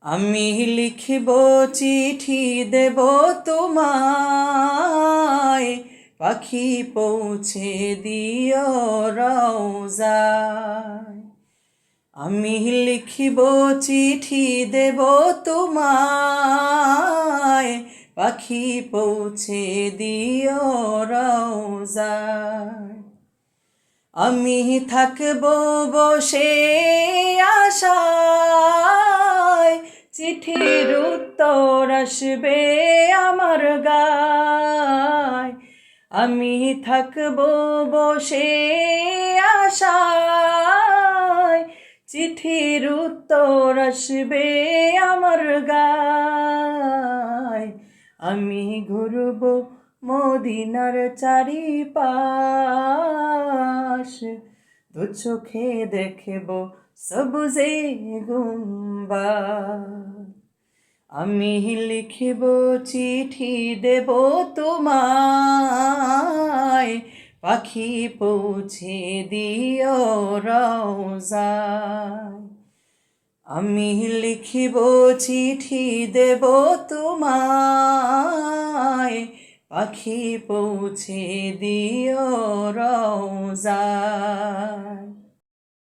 আমি লিখিব চিঠি দেব তোমায়, পাখি পৌঁছে দিও রওজায়। আমি লিখিব চিঠি দেব তোমায়, পাখি পৌঁছে দিও রওজায়। আমি থাকব বসে আশায়, চিঠির উত্তর আসবে আমার গায়। আমি থাকব বসে আশায়, চিঠির উত্তর আসবে আমার গায়। আমি ঘুরব মদিনার চারিপাশ, দু চোখে দেখব সবুজে গুম্বাদ। আমি লিখিব চিঠি দেব তোমায়, পাখি পৌঁছে দিও রওজায়। আমি লিখিব চিঠি দেব তোমায়, পাখি পৌঁছে দিও রওজায়।